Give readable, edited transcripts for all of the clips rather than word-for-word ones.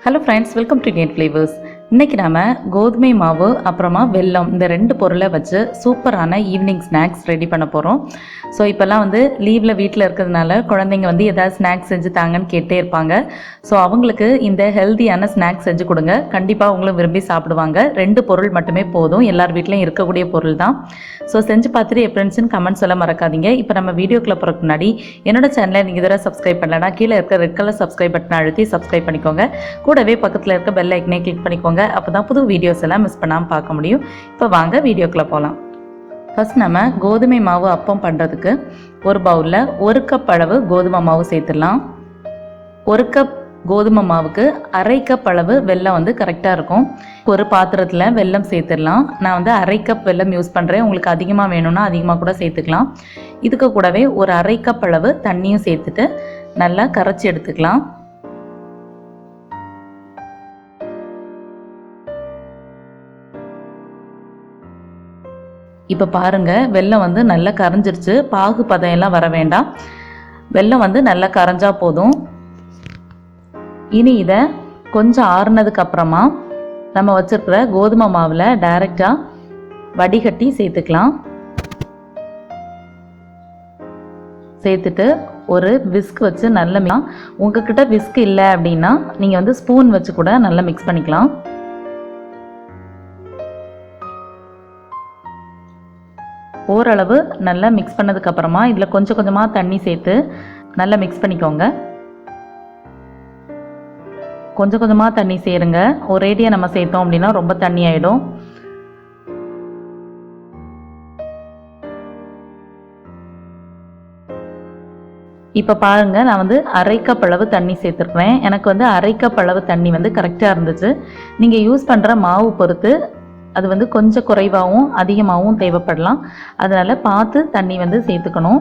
Hello friends, welcome to Flavours. இன்னைக்கு நாம கோதுமை மாவு அப்புறமா வெல்லம் இந்த ரெண்டு பொருளை வச்சு சூப்பரான ஈவினிங் ஸ்நாக்ஸ் ரெடி பண்ண போகிறோம். ஸோ இப்போல்லாம் லீவில் வீட்டில் இருக்கிறதுனால குழந்தைங்க ஏதாவது ஸ்நாக்ஸ் செஞ்சு தாங்கன்னு கேட்டே இருப்பாங்க. ஸோ அவங்களுக்கு இந்த ஹெல்த்தியான ஸ்நாக்ஸ் செஞ்சு கொடுங்க. கண்டிப்பாக அவங்களும் விரும்பி சாப்பிடுவாங்க. ரெண்டு பொருள் மட்டுமே போதும், எல்லார் வீட்லையும் இருக்கக்கூடிய பொருள் தான். ஸோ செஞ்சு பார்த்துட்டு என் ஃப்ரெண்ட்ஸ்ன்னு கமெண்ட் சொல்ல மறக்காதீங்க. இப்போ நம்ம வீடியோக்குள்ளே போகிறதுக்கு முன்னாடி என்னோட சேனலை நீங்கள் இதெல்லாம் சப்ஸ்கிரைப் பண்ணலன்னா கீழே இருக்க ரெட் கலர் சப்ஸ்கிரைப் பட்டனை அழுத்தி சப்ஸ்கிரைப் பண்ணிக்கோங்க. கூடவே பக்கத்தில் இருக்க பெல் ஐக்கனை கிளிக் பண்ணிக்கோங்க. அப்பதான் புது வீடியோஸ் எல்லாம் மிஸ் பண்ணாமல் பார்க்க முடியும். இப்போ வாங்க வீடியோக்குள்ள போகலாம். ஃபர்ஸ்ட் நம்ம கோதுமை மாவு அப்பம் பண்ணுறதுக்கு ஒரு பவுலில் 1 கப் அளவு கோதுமை மாவு சேர்த்துடலாம். 1 கப் கோதுமை மாவுக்கு 1/2 கப் அளவு வெல்லம் கரெக்டாக இருக்கும். ஒரு பாத்திரத்தில் வெல்லம் சேர்த்துடலாம். நான் 1/2 கப் வெல்லம் யூஸ் பண்ணுறேன். உங்களுக்கு அதிகமாக வேணும்னா அதிகமாக கூட சேர்த்துக்கலாம். இதுக்கு கூடவே ஒரு 1/2 கப் அளவு தண்ணியும் சேர்த்துட்டு நல்லா கரைச்சி எடுத்துக்கலாம். இப்போ பாருங்கள், வெல்லம் நல்லா கரைஞ்சிருச்சு. பாகு பதம் எல்லாம் வர வேண்டாம். வெல்லம் நல்லா கரைஞ்சா போதும். இனி இதை கொஞ்சம் ஆறுனதுக்கு அப்புறமா நம்ம வச்சிருக்கிற கோதுமை மாவில் டைரெக்டாக வடிகட்டி சேர்த்துக்கலாம். சேர்த்துட்டு ஒரு விஸ்க் வச்சு நல்லா உங்ககிட்ட விஸ்க் இல்லை அப்படின்னா நீங்கள் ஸ்பூன் வச்சு கூட நல்லா மிக்ஸ் பண்ணிக்கலாம். ஓரளவு நல்லா மிக்ஸ் பண்ணதுக்கப்புறமா இதில் கொஞ்சம் கொஞ்சமாக தண்ணி சேர்த்து நல்லா மிக்ஸ் பண்ணிக்கோங்க. கொஞ்சம் கொஞ்சமாக தண்ணி சேருங்க. ஒரேடியாக நம்ம சேர்த்தோம் அப்படின்னா ரொம்ப தண்ணி ஆகிடும். இப்போ பாருங்கள், நான் 1/2 கப் அளவு தண்ணி சேர்த்துருக்குறேன். எனக்கு 1/2 கப் அளவு தண்ணி கரெக்டாக இருந்துச்சு. நீங்கள் யூஸ் பண்ணுற மாவு பொறுத்து அது கொஞ்சம் குறைவாகவும் அதிகமாகவும் தேவைப்படலாம். அதனால் பார்த்து தண்ணி சேர்த்துக்கணும்.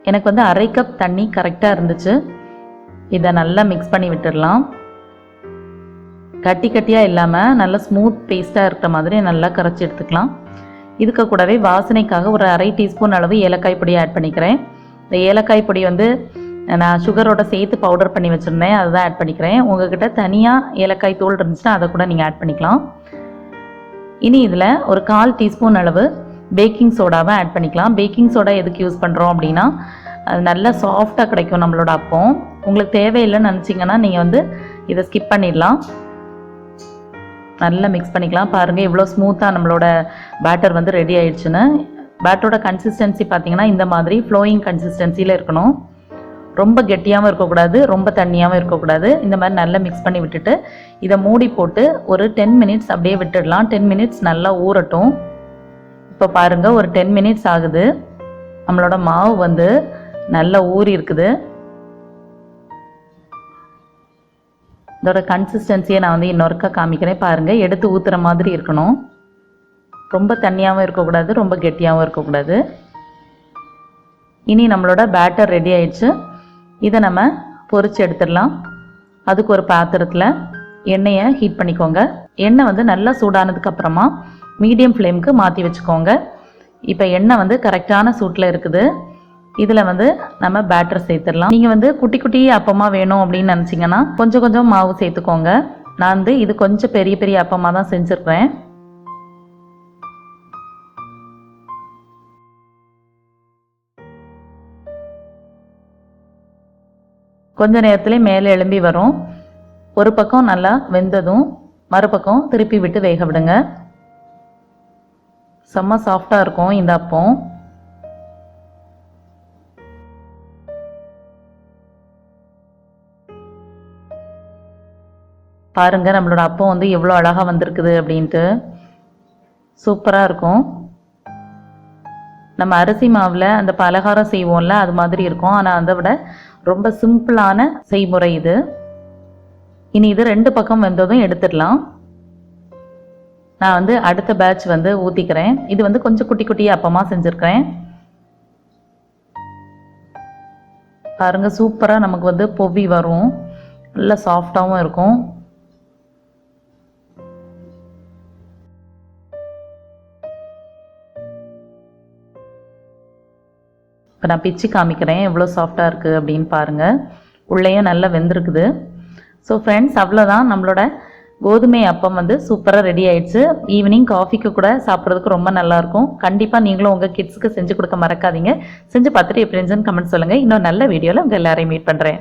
எனக்கு 1/2 கப் தண்ணி கரெக்டாக இருந்துச்சு. இதை நல்லா மிக்ஸ் பண்ணி விட்டுடலாம். கட்டி கட்டியாக இல்லாமல் நல்லா ஸ்மூத் பேஸ்ட்டாக இருக்கிற மாதிரி நல்லா கரைச்சி எடுத்துக்கலாம். இதுக்கு கூடவே வாசனைக்காக ஒரு 1/2 டீஸ்பூன் அளவு ஏலக்காய் பொடி ஆட் பண்ணிக்கிறேன். இந்த ஏலக்காய் பொடி நான் சுகரோட சேர்த்து பவுடர் பண்ணி வச்சுருந்தேன், அதுதான் ஆட் பண்ணிக்கிறேன். உங்கள்கிட்ட தனியாக ஏலக்காய் தூள் இருந்துச்சுன்னா அதை கூட நீங்கள் ஆட் பண்ணிக்கலாம். இனி இதில் ஒரு 1/4 டீஸ்பூன் அளவு பேக்கிங் சோடாவை ஆட் பண்ணிக்கலாம். பேக்கிங் சோடா எதுக்கு யூஸ் பண்ணுறோம் அப்படின்னா அது நல்லா சாஃப்டாக கிடைக்கும் நம்மளோட அப்பம். உங்களுக்கு தேவையில்லைன்னு நினச்சிங்கன்னா நீங்கள் இதை ஸ்கிப் பண்ணிடலாம். நல்லா மிக்ஸ் பண்ணிக்கலாம். பாருங்கள், இவ்வளோ ஸ்மூத்தாக நம்மளோட பேட்டர் ரெடி ஆயிடுச்சுன்னு. பேட்டரோட கன்சிஸ்டன்சி பார்த்தீங்கன்னா இந்த மாதிரி ஃப்ளோயிங் கன்சிஸ்டன்சியில் இருக்கணும். ரொம்ப கெட்டியாகவும் இருக்கக்கூடாது, ரொம்ப தண்ணியாகவும் இருக்கக்கூடாது. இந்த மாதிரி நல்லா மிக்ஸ் பண்ணி விட்டுட்டு இதை மூடி போட்டு ஒரு 10 மினிட்ஸ் அப்படியே விட்டுடலாம். 10 மினிட்ஸ் நல்லா ஊறட்டும். இப்போ பாருங்கள், ஒரு 10 மினிட்ஸ் ஆகுது. நம்மளோட மாவு நல்லா ஊறி இருக்குது. இதோட கன்சிஸ்டன்சியை நான் இன்னொருக்கா காமிக்கிறேன். பாருங்கள், எடுத்து ஊற்றுற மாதிரி இருக்கணும். ரொம்ப தண்ணியாகவும் இருக்கக்கூடாது, ரொம்ப கெட்டியாகவும் இருக்கக்கூடாது. இனி நம்மளோட பேட்டர் ரெடி ஆயிடுச்சு. இதை நம்ம பொரிச்சு எடுத்துடலாம். அதுக்கு ஒரு பாத்திரத்தில் எண்ணெயை ஹீட் பண்ணிக்கோங்க. எண்ணெய் நல்லா சூடானதுக்கு அப்புறமா மீடியம் ஃப்ளேமுக்கு மாற்றி வச்சுக்கோங்க. இப்போ எண்ணெய் கரெக்டான சூட்டில் இருக்குது. இதில் நம்ம பேட்டர் சேர்த்துடலாம். நீங்கள் குட்டி குட்டி அப்பமாக வேணும் அப்படின்னு நினச்சிங்கன்னா கொஞ்சம் கொஞ்சம் மாவு சேர்த்துக்கோங்க. நான் இது கொஞ்சம் பெரிய பெரிய அப்பமாக தான் செஞ்சுருக்கிறேன். கொஞ்ச நேரத்துலேயே மேலே எழும்பி வரும். ஒரு பக்கம் நல்லா வெந்ததும் மறுபக்கம் திருப்பி விட்டு வேக விடுங்க. செம்ம சாஃப்டாக இருக்கும் இந்த அப்பம். பாருங்க, நம்மளோட அப்பம் எவ்வளோ அழகாக வந்திருக்குது அப்படின்ட்டு. சூப்பராக இருக்கும். நம்ம அரிசி மாவில் அந்த பலகாரம் செய்வோம்ல, அது மாதிரி இருக்கும். ஆனால் அதை விட ரொம்ப சிம்பிளான செய்முறை இது. இனி இது 2 பக்கம் வெந்ததும் எடுத்துடலாம். நான் அடுத்த பேட்ச் ஊற்றிக்கிறேன். இது கொஞ்சம் குட்டி குட்டி அப்பமாக செஞ்சுருக்கிறேன். பாருங்கள், சூப்பராக நமக்கு பொவி வரும். நல்லா சாஃப்டாகவும் இருக்கும். இப்போ நான் பிச்சு காமிக்கிறேன் எவ்வளோ சாஃப்டாக இருக்குது அப்படின்னு பாருங்கள். உள்ளேயும் நல்லா வெந்திருக்குது. ஸோ ஃப்ரெண்ட்ஸ், அவ்வளோதான், நம்மளோட கோதுமை அப்பம் வந்து சூப்பராக ரெடி ஆயிடுச்சு. ஈவினிங் காஃபிக்கு கூட சாப்பிட்றதுக்கு ரொம்ப நல்லாயிருக்கும். கண்டிப்பாக நீங்களும் உங்கள் கிட்ஸுக்கு செஞ்சு கொடுக்க மறக்காதீங்க. செஞ்சு பார்த்துட்டு எப்படி இருந்துச்சுன்னு கமெண்ட் சொல்லுங்கள். இன்னும் நல்ல வீடியோவில் உங்கள் எல்லாரையும் மீட் பண்ணுறேன்.